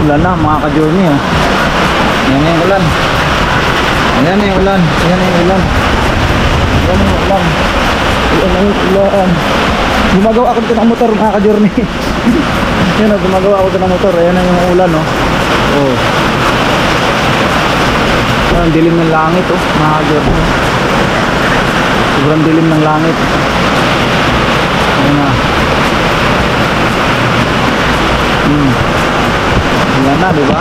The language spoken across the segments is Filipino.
Ulan na mga ka-journey oh. Yan na yung ulan. Ayan na yung ulan. Ayan na yung ulan. Ayan na yung ulan. Ayan na yung ulan. Gumagawa ako dito ng motor mga ka-journey. Yan o, gumagawa ako dito ng motor. Ayan na yung ulan oh. Oh. Ang dilim ng langit oh mga ka-journey. Sobrang dilim ng langit. Ayan na. Ayan na, diba?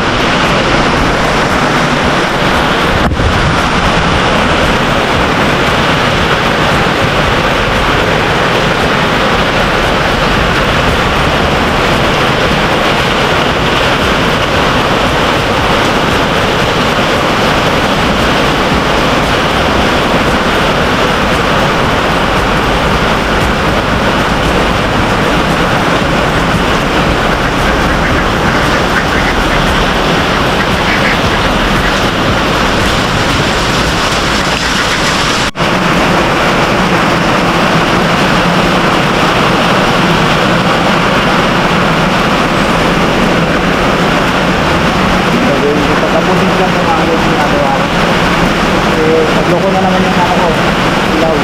Loko na naman yung ako ilaw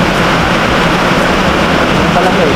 yung palaki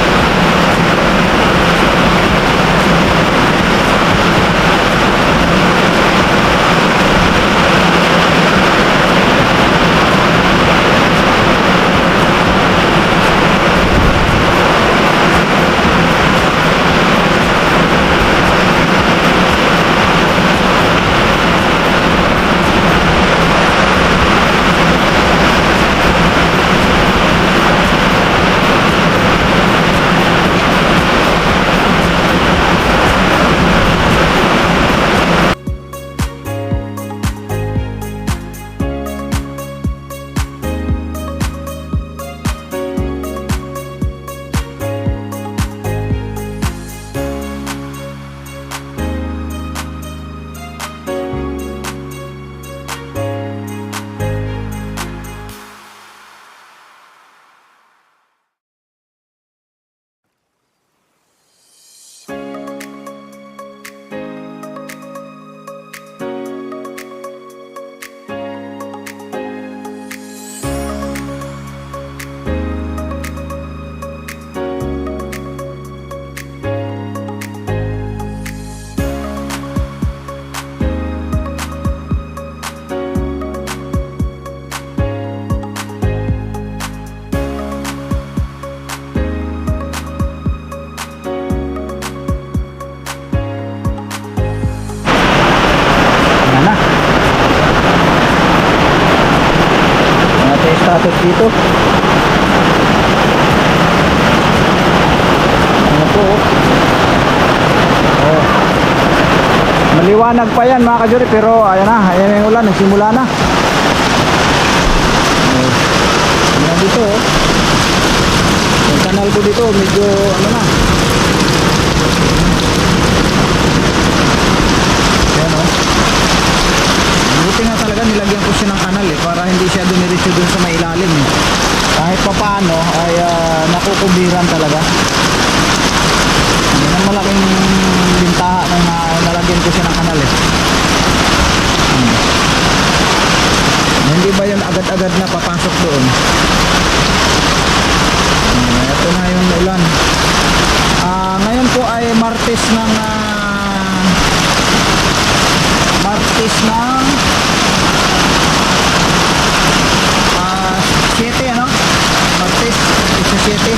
status dito. Ano po oh. Maliwanag pa yan mga ka-journey, pero ayan na, ayan yung ulan, nagsimula na. Ayan dito oh. Yung kanal ko dito medyo ano na. Ayan oh. Buti nga talaga nilagyan ko siya ng kanal para hindi siya dumiretso dun sa may ilalim kahit pa paano ay nakukubiran talaga. Yan ang malaking bintaha ng nalagyan ko siya ng kanal Hindi ba yun agad-agad na papasok doon? Ito na yung ulan. Ngayon po ay Martes ng Martes ng 7 ano? Martes 17.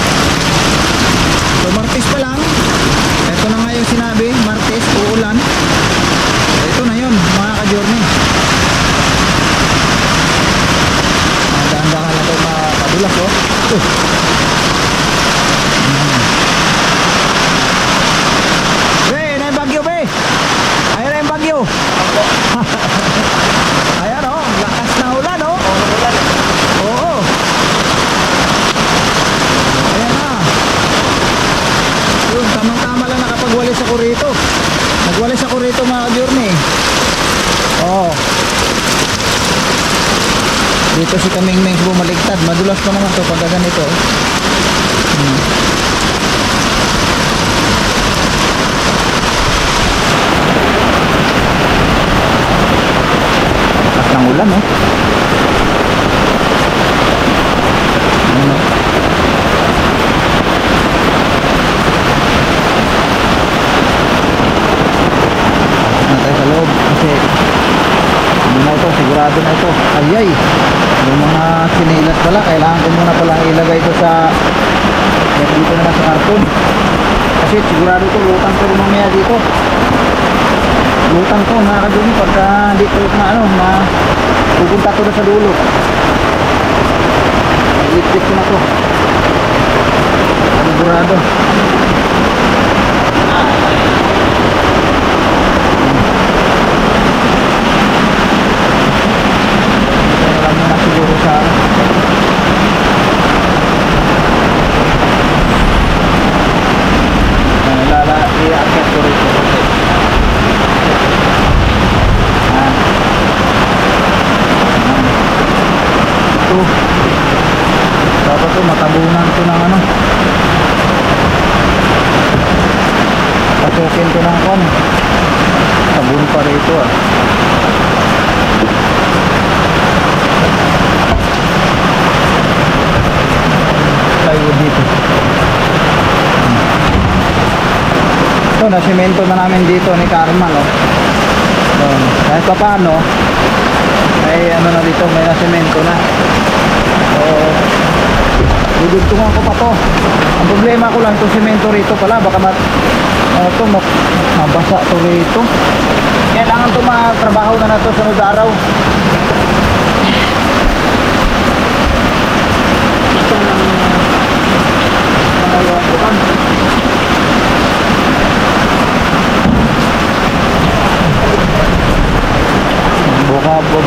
So Martes pa lang. Ito na nga yung sinabi, Martes uulan. Ito na yun mga ka-journey. Dahan-dahan na ito makadulas oh. Be, na yung bagyo be. Ayan na yung bagyo. Ayan oh, lakas na ulan oh. Oo. Ayan na. Yun, tamang-tama lang nakapagwalis ako rito. Nagwalis ako rito mga ka-journey. Oo. Dito si Kamingming bumaligtad. Madulas pa naman to pag ganito. ulan oh. Ano? Natay sa loob kasi ano na ito, sigurado na ito. Ayay, yung mga sinilas pala, kailangan ko muna palang ilagay ito sa dito na sa karton kasi sigurado ko lutang ko rin mamaya dito, lutang ko mga kadumi pagka dito na ano na pupunta ko na sa dulo. Lipit ko na to sigurado. Alam mo na siguro sa i-akit ko rin ito. Ito dapat ko matabunan ko ng ano, pasukin ko ng kon sabon pa rito ah. Plywood dito. Ito, nasimento na namin dito ni Carman, no? So, kahit pa paano, ay ano na dito, may nasimento na. So, dudugtungan ko pa to. Ang problema ko lang, itong simento rito pala, baka mabasa to rito. Kailangan to matrabaho na to sunod araw. Ito lang mga bukan.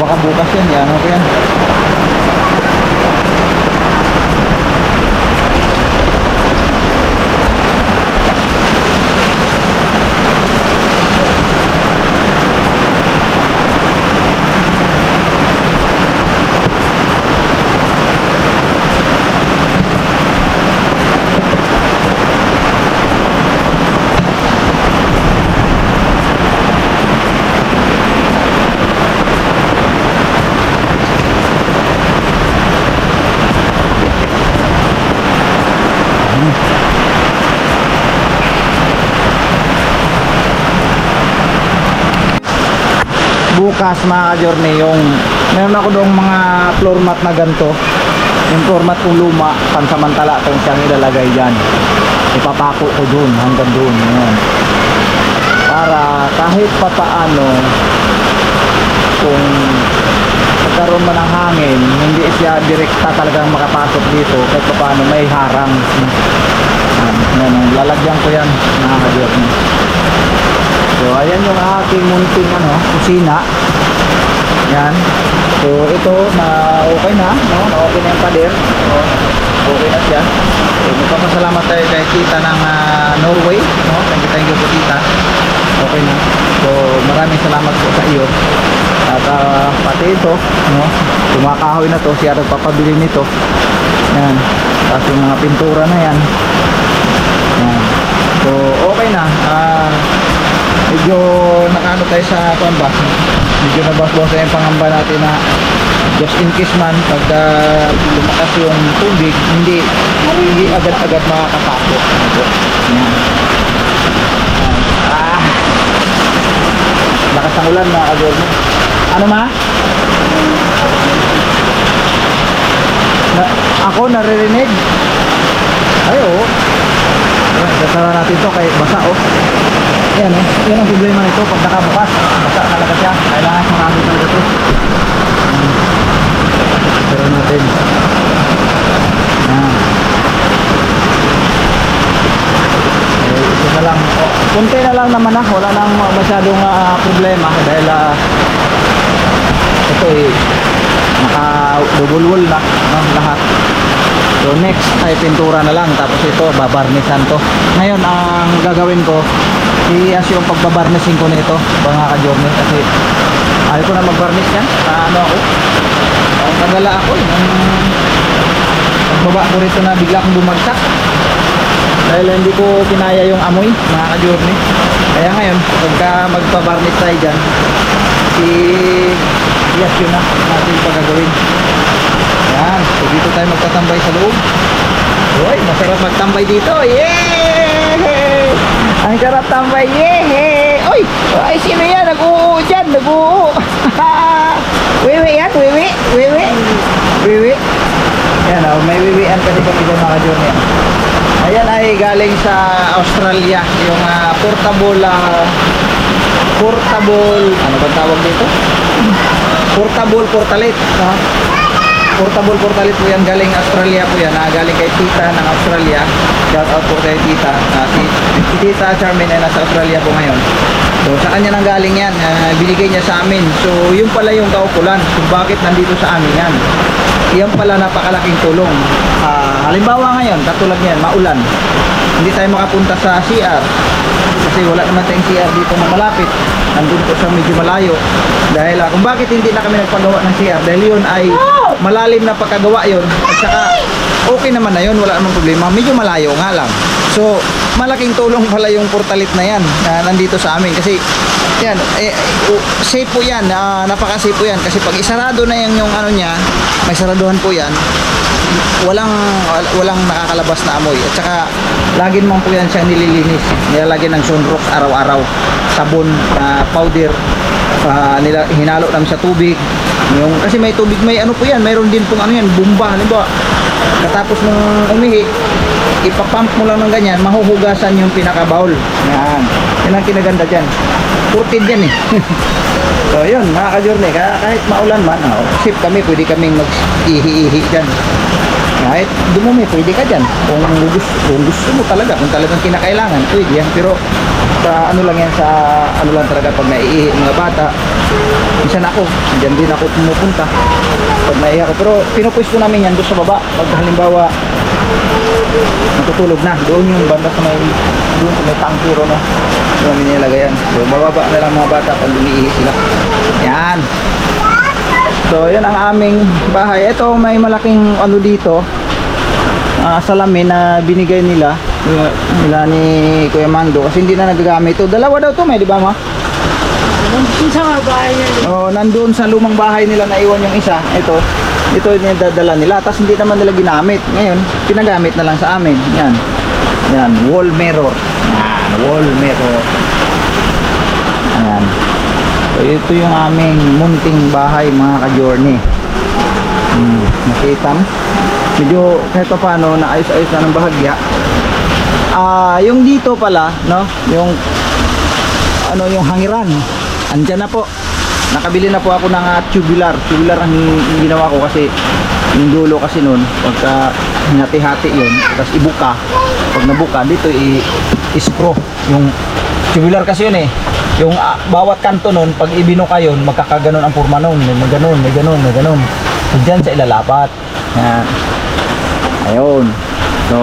Baka bukas yan, ano ko yan. Bukas mga ka-journey, yung meron ako doong mga floor mat na ganito, yung floor mat kong luma, pansamantala itong siyang ilalagay dyan, ipapako ko dun hanggang dun yun. Para kahit pa paano kung magkaroon man ng hangin, hindi siya direkta talagang makapasok dito, kahit pa paano may harang. Lalagyan ko yan mga ka-journey. So ayan yung aking munting ano, kusina. Yan. So ito na okay na, no? Okay na yung pader. So, okay na siya. So magpapasalamat tayo kay tita ng Norway, no? Thank you po tita. Okay na. So maraming salamat po sa iyo. At pati ito, no? Kumakahoy na to, siya nagpapabili nito. Yan. Tapos yung mga pintura na yan. Yan. So okay na. Medyo nakaano tayo sa kuan ba, medyo nabasbas na yung pangamba natin na just in case man pagka lumakas yung tubig, hindi agad-agad makakapasok. Yan. Lakas ng ulan mga ka-journey. Ano ma? Ako naririnig? Ay oo. Dasara natin to kay basa oh. Yan oh, yan ang problema nito pag nakabukas, basa talaga siya, kailangan marami talaga ito. Pero natin ito na lang oh, kunti na lang naman wala nang masyadong problema dahil ito naka double wall na lahat. So next ay pintura na lang, tapos ito babarnisan to. Ngayon ang gagawin ko as yung pagbabarnisin ko nito mga ka-journey, kasi ayaw ko na magbarnis yan. Ano ako, tagala ako pagbaba ko rito na bigla akong bumagsak dahil hindi ko kinaya yung amoy mga ka-journey. Kaya ngayon pagka magbabarnis tayo dyan, si Yes, yun na ang ating pagagawin. Yan, so dito tayo magtatambay sa loob. Uy, masarap magtambay dito. Yay! Ang sarap tambay. Yay! Uy, ay sino yan? Nag-uuu dyan, nag-uuu. Wiwi yan, wiwi, wiwi. Wiwi. Yan, oh, may wiwian kasi kami dyan mga journey. Ayan ay galing sa Australia. Yung portable, ano ba tawag dito? Portable portalet. Portable portalet po yan, galing Australia po yan. Galing kay tita ng Australia. Shout out po kay tita. Si tita Charmaine ay nasa Australia po ngayon. So sa kanya nang galing yan, binigay niya sa amin. So yun pala yung kaukulan kung bakit nandito sa amin yan. Yan pala napakalaking tulong. Halimbawa ngayon, katulad niyan, maulan. Hindi tayo makapunta sa CR. Kasi wala naman tayong CR dito na malapit. Nandun po sa medyo malayo. Dahil kung bakit hindi na kami nagpagawa ng CR, dahil yun ay malalim na pagkagawa yun. At saka okay naman na yun, wala namang problema. Medyo malayo nga lang. So malaking tulong pala yung portalit na yan na nandito sa amin. Kasi yan, safe po yan, napaka-safe po yan. Kasi pag isarado na yung ano niya, may saraduhan po yan, walang nakakalabas na amoy. At saka lagi naman po yan siya nililinis, nilalagyan ng sunrox araw-araw, sabon, powder, hinalo namin sa tubig kasi may tubig, may ano po yan, mayroon din pong ano yan, bumba. Halimbawa katapos ng umihi, ipapump mo lang ng ganyan, mahuhugasan yung pinaka-bowl. Yan ang kinaganda dyan, kurtid yan eh. So yun mga ka-journey, kahit maulan man, safe kami, pwede kaming mag-ihi-ihi dyan. Kahit dumumi, pwede ka dyan. Kung gusto mo talaga, kung talagang kinakailangan, pwede yan. Pero sa ano lang yan, sa ano lang talaga pag naiihi mga bata. Minsan ako, dyan din ako pumupunta pag naiihi ako. Pero pinupwesto namin yan doon sa baba. Pag halimbawa, natutulog na, doon yung banda sa may tangkiro, no? Doon namin nilagay yan. So bababa na lang mga bata pag umiihi sila. Yan. So yun ang aming bahay. Ito may malaking ano dito, salamin na binigay nila ni Kuya Mando kasi hindi na nagagamit ito. Dalawa daw to, may di ba ma? Nandun sa bahay niya. Oh, nandoon sa lumang bahay nila naiwan yung isa. Ito yung dadala nila. Tapos hindi naman nila ginamit. Ngayon, pinagamit na lang sa amin. Yan. Yan, wall mirror. Yan, wall mirror. Ayan. So ito yung aming munting bahay mga ka-journey. Nakita mo? Medyo kahit paano naayos-ayos na ng bahagya. Yung dito pala, no? Yung yung hangiran. Andiyan na po. Nakabili na po ako ng tubular. Tubular ang ginawa ko kasi yung dulo kasi noon, pagka hinati-hati yun, tapos ibuka. Pag nabuka, dito i-screw. Yung tubular kasi yun eh. Yung bawat kanto nun, pag ibinuka yun, magkakaganon ang forma nun. May ganon. So dyan sa ilalapat. Yan. Ayun. So,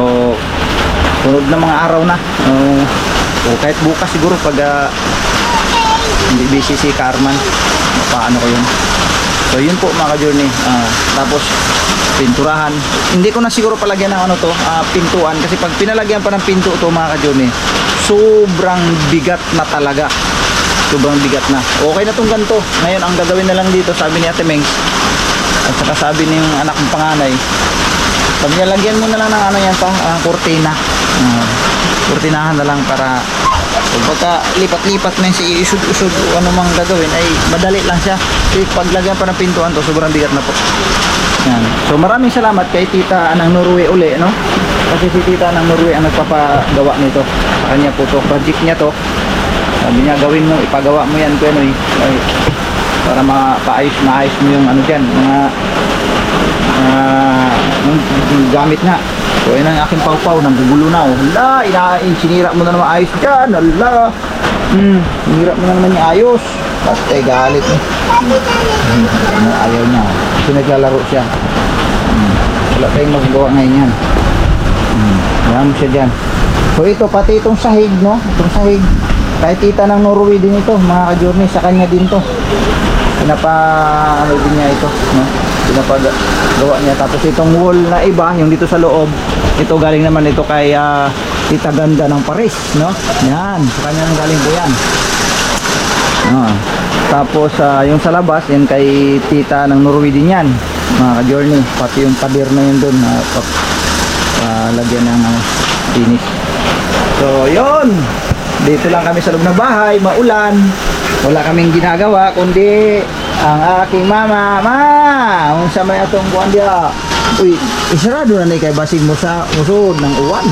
sunod na mga araw na. O kahit bukas siguro pag hindi busy si Carman. Paano ko yun. So yun po mga ka-journey. Tapos pinturahan. Hindi ko na siguro palagyan ng pintuan. Kasi pag pinalagyan pa ng pinto ito mga ka-journey, sobrang bigat na talaga. Sobrang bigat na. Okay na tong ganito. Ngayon ang gagawin na lang dito, sabi ni Ate Mengs, at saka sabi ng anak ng panganay, pag nilagyan mo na lang ng yan pa, kurtina. Kurtinahan na lang para pagka lipat-lipat na si isud-usud o anumang gagawin ay madali lang siya. Kasi paglagyan pa ng pintuan to, sobrang bigat na po. Yan. So maraming salamat kay Tita ng Norway uli, no? Kasi si Tita ng Norway ang nagpapagawa nito. Sa kanya po to, project niya to. Sabi niya, gawin mo, ipagawa mo yan, Kuya para maayos mo yung ano dyan, mga gamit nga. So yun ang aking pawpaw, nanggugulo na. Hala, sinira mo na naman ayos dyan. Hala, sinira mo na naman yung ayos. Basta galit eh. Ayaw niya. Kasi naglalaro siya. Wala tayong magagawa ngayon yan. Ayan mo siya dyan. So ito, pati itong sahig, no? Itong sahig, kahit Tita ng Norway din ito, mga ka-journey, sa kanya din to. Ano din niya ito, no? Pinapagawa niya. Tapos itong wall na iba, yung dito sa loob, ito galing naman ito kay Tita Ganda ng Paris, no? Yan, sa kanya nang galing po yan. Tapos yung sa labas, yan kay tita ng Norway din yan, mga ka-journey. Pati yung pader na yun doon, lagyan ng finish. So yun, dito lang kami sa loob ng bahay, maulan. Wala kaming ginagawa kundi ang aking mama. Unsa may atong kuan dia? Uy, isarado na ni kay basig mo sa musod ng uwan.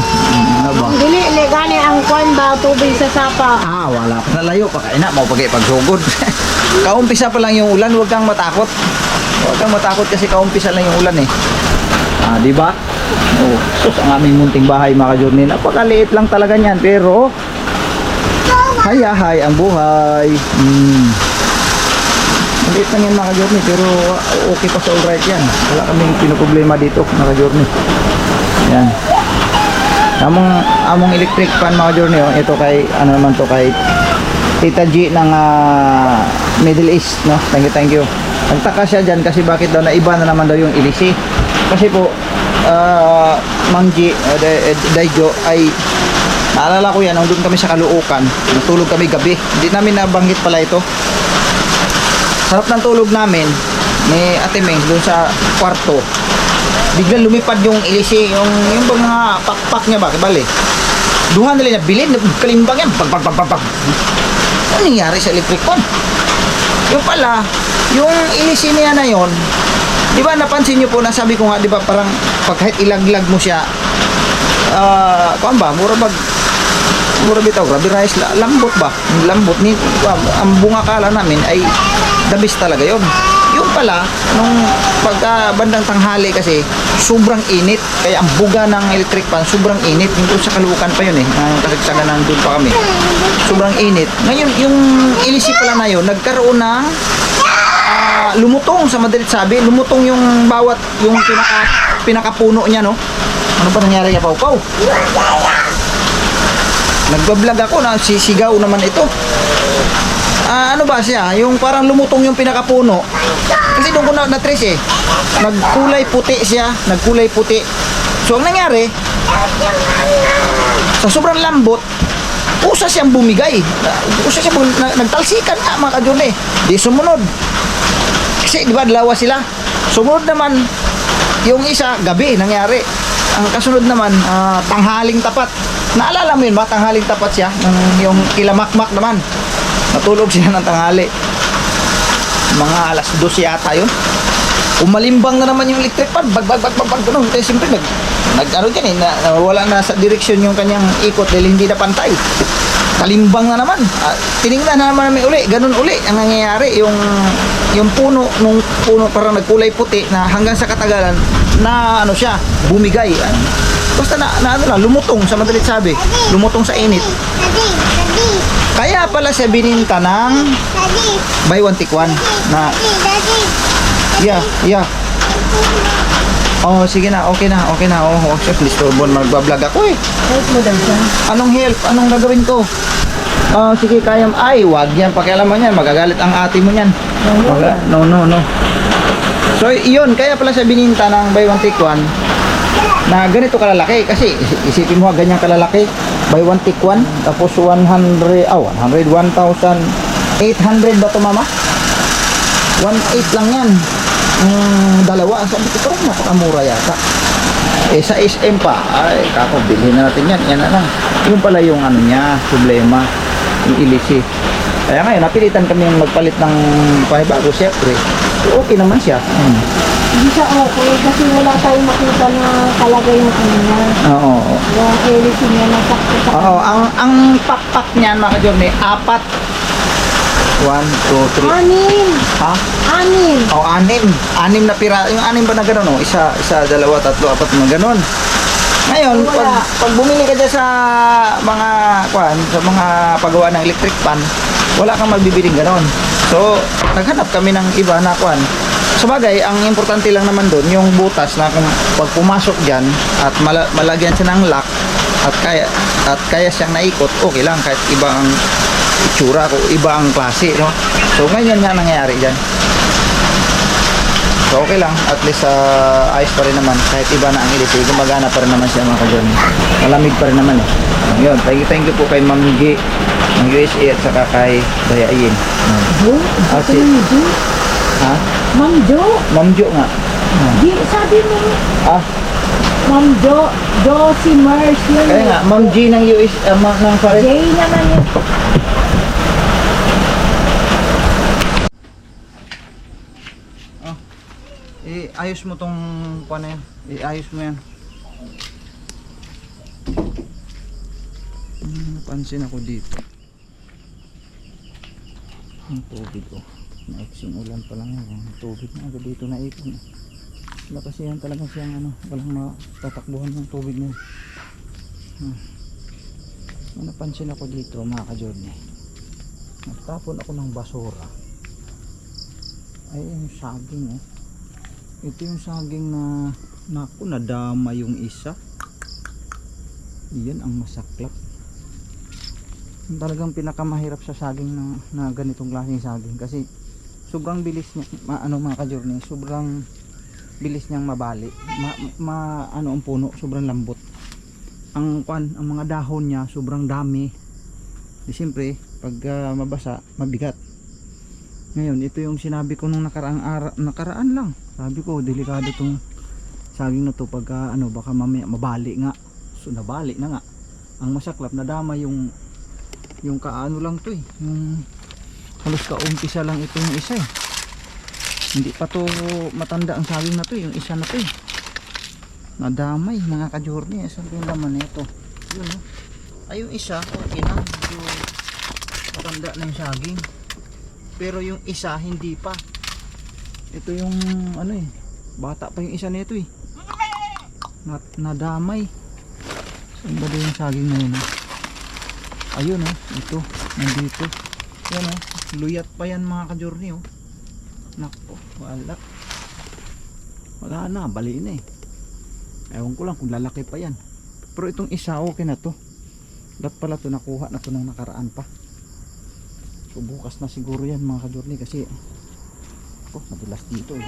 Ano ba? Dili, gani ang kwan ba, tubig sa sapa. Wala pa na layo pa kaina mo pagsugod. Kaumpisa pa lang yung ulan, huwag kang matakot. Huwag kang matakot kasi kaumpisa lang yung ulan eh. Di ba? Oh, sus, ang aming munting bahay mga ka-journey. Napakaliit lang talaga niyan pero hayahay ang buhay. Maliit lang yan mga ka-journey pero okay pa sa alright yan. Wala kaming pinoproblema dito mga ka-journey. Yan. Among electric fan mga ka-journey, oh. Ito kay ano naman to, kay Tita G ng Middle East, no? Thank you. Nagtaka siya dyan kasi bakit daw naiba na naman daw yung ilisi. Kasi po Mang G, Daijo ay naalala ko yan nung doon kami sa Caloocan, natulog kami gabi, hindi namin nabanggit pala ito. Sarap ng tulog namin ni Ate Meng doon sa kwarto, biglang lumipad yung ilisi, yung mga pakpak niya ba, kibali duha nila niya bilid, kalimbang yan, pag ano nangyari sa electric fan? Yung pala yung ilisi niya na yon, di ba napansin niyo po na sabi ko nga, di ba parang pag kahit ilaglag mo siya, kuan ba, mura bitaw, grabe rice, lambot ba? Lambot ni ang bunga kala namin ay the best talaga yon. Yung pala nung pagka bandang tanghali kasi sobrang init, kaya ang buga ng electric fan sobrang init. Yung doon sa Caloocan pa yun eh, ang kasagsagan nandun pa kami, sobrang init. Ngayon yung ilisi pala na yun nagkaroon ng lumutong, sa madalit sabi, lumutong yung bawat, yung pinakapuno niya, no? Ano ba nangyari kay Pau Pau? Nagbablog ako na sisigaw naman ito. Ano ba siya? Yung parang lumutong yung pinakapuno. Kasi doon ko na-trace eh. Nagkulay puti siya, nagkulay puti. So ang nangyari, sa sobrang lambot, usa siyang bumigay. Nagtalsikan nga mga ka-journey. Di sumunod. Kasi di ba dalawa sila? Sumunod naman yung isa gabi nangyari. Ang kasunod naman tanghaling tapat. Naalala mo yun ba? Tanghaling tapat siya. Yung kilamakmak naman. Natulog siya ng tanghali. Mga alas 12 yata yun. Umalimbang na naman yung electric fan. Bag. Ganun. Kaya siyempre ano dyan eh. Wala na sa direksyon yung kanyang ikot dahil hindi na pantay. Kalimbang na naman. Tinignan na naman namin uli. Ganun uli ang nangyayari. Yung puno, nung puno parang nagkulay puti na hanggang sa katagalan na ano siya, bumigay. Basta na ano lang, lumutong sa madalit sabi. Lumutong sa init. Kaya pala siya bininta ng buy one take one na yeah. Oh, sige na, okay na. Oh, chef, listorbo, magbablog ako eh. Help mo daw siya. Anong help? Anong gagawin ko? Sige, kaya. Ay, wag yan. Pakialaman yan. Magagalit ang ate mo yan. No. So, yun. Kaya pala siya bininta ng buy one take one na ganito kalalaki. Kasi, isipin mo, ganyan kalalaki. Buy one take one. Tapos 101,800 ba ito, mama? 1,800 lang yan. Dalawa. Sabi ko, parang napakamura yata. Sa SM pa, ay, kako, bilhin na natin yan. Yan na lang. Yung pala yung ano niya, problema. Yung ilisi. Kaya ngayon, napilitan kami magpalit ng panibago, syempre. So, okay naman siya. Hindi siya okay kasi wala tayong makita na kalagay ng ano niya. Oo. Yung elisin niya na sakto sa Oo, ang pakpak niyan mga ka-journey, 4. 1, 2, 3. Anim! Ha? Anim! O, 6 na pira. Yung 6 ba na gano'n, oh? Isa, 2, 3, 4 na gano'n. Ngayon, pag bumili ka dyan sa mga sa mga paggawa ng electric fan, wala kang magbibiling gano'n. So, naghanap kami ng iba na sabagay, ang importante lang naman doon yung butas na kung pag pumasok dyan at malagyan siya ng lock at kaya siyang naikot, okay lang kahit iba ang itsura ko, iba ang klase, no? So ngayon nga nangyayari dyan. So okay lang, at least ayos pa rin naman. Kahit iba na ang ilipay, gumagana pa rin naman siya mga ka-journey. Malamig pa rin naman eh. Yun, thank you po kay Ma'am G ng USA at saka kay Dayain. Jo? Ah, Ito yung Jo? Ha? Ma'am Jo? Ma'am Jo nga. Di, sabi mo. Ah, Ma'am Jo. Jo si Mars yun. kaya nga, Ma'am G ng US, ng Paris. Jay naman yun. Ayos mo tong paano yan. Ayos mo yan. Napansin ako dito. Ang tubig oh. Naiksing ulan pa lang yan. Ang tubig na agad dito na ipon. Wala kasi yan talaga siyang ano. Walang matatakbuhan ng tubig na yan. Napansin ako dito mga ka-journey. Nagtapon ako ng basura. Ay yung saging oh. Ito yung saging na naku, nadama yung isa. Iyan ang masaklap. Yung talagang pinakamahirap sa saging na ganitong klaseng saging kasi sobrang bilis niya mga ka-journey, sobrang bilis niyang mabali. Ano ang puno, sobrang lambot. Ang mga dahon niya sobrang dami. Di siyempre pag mabasa, mabigat. Ngayon, ito yung sinabi ko nung nakaraan lang. Sabi ko, delikado tong saging na to pag baka mamaya mabali nga. So nabali na nga. Ang masaklap, nadama yung kaano lang to eh. Yung halos kaumpisa lang ito yung isa eh. Hindi pa to matanda ang saging na to, yung isa na to eh. Nadamay mga ka-journey. Saan yung laman nito? Yun oh. Ay yung isa, okay na. Medyo matanda na yung saging. Pero yung isa hindi pa. Ito yung ano eh, bata pa yung isa nito eh. Nadamay. Saan ba yung saging na yun eh? Ayun oh, ito, nandito. Yan oh, luyat pa yan mga ka-journey oh. Nako, wala na, bali na eh. Ewan ko lang kung lalaki pa yan. Pero itong isa okay na to. Dapat pala to nakuha na to nung nakaraan pa. So bukas na siguro yan mga ka-journey kasi madulas dito eh.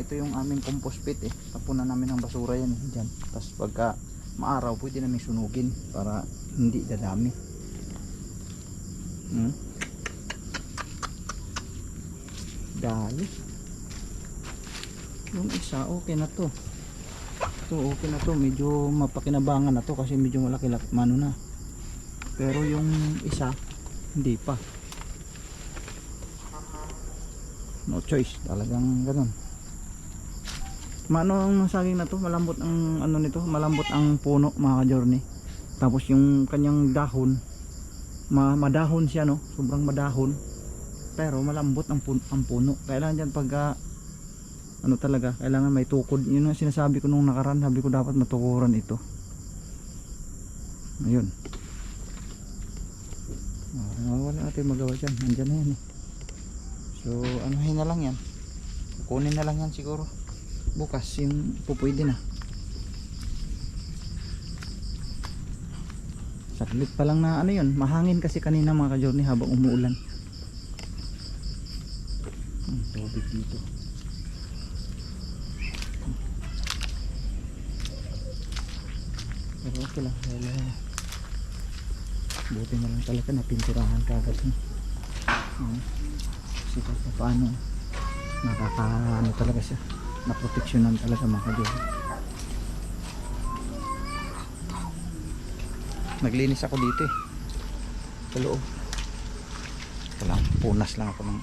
Ito yung aming compost pit eh. Tapunan namin ng basura yan eh, dyan. Tapos pagka maaraw pwede namin sunugin para hindi dadami. Dali. Yung isa okay na to. Ito okay na to. Medyo mapakinabangan na to kasi medyo malaki-laki mano na. Pero yung isa hindi pa. No choice, talagang ganun. Mano ang saging na to, malambot ang ano nito, malambot ang puno mga ka-journey. Tapos yung kanyang dahon, madahon siya no, sobrang madahon. Pero malambot ang puno. Kailangan diyan pag ano talaga, kailangan may tukod. Yun ang sinasabi ko nung nakaraan, sabi ko dapat matukuran ito. Ayun. Wala natin magawa dyan, nandyan na yan eh. So anuhin na lang yan, kunin na lang yan siguro bukas yung pupwede na. Saglit pa lang na ano yun, mahangin kasi kanina mga ka-journey habang umuulan. Tubig dito. Pero okay lang, buti na lang talaga na pinturahan kagad kasi paano nakakaano talaga siya, naproteksyonan talaga mga ka-journey. Naglinis ako dito eh sa loob. Ito lang, punas lang ako ng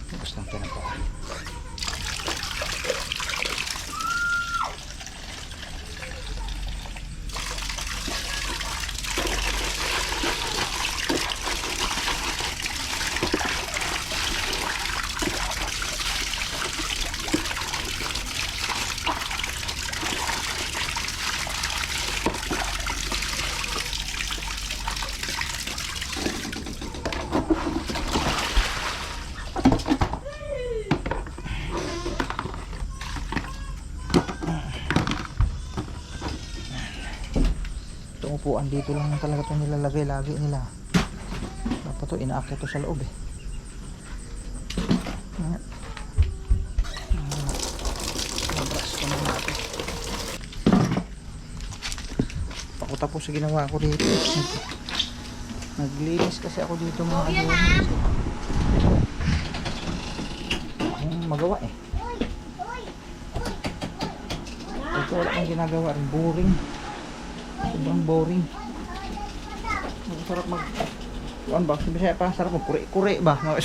punas lang pinapaan. Upuan dito lang talaga ito nilalagay lagi nila. pa to, inaakit to sa loob eh. Ayan. Mabras ko na natin. Ako tapos sa ginawa ko dito. Naglinis kasi ako dito mga kaduwang. Yung magawa eh. Ito wala akong ginagawa rin. Boring. Sobrang boring. Ang sarap mag... Kuan ba? Sabi siya pa, sarap mag kure-kure ba? Mga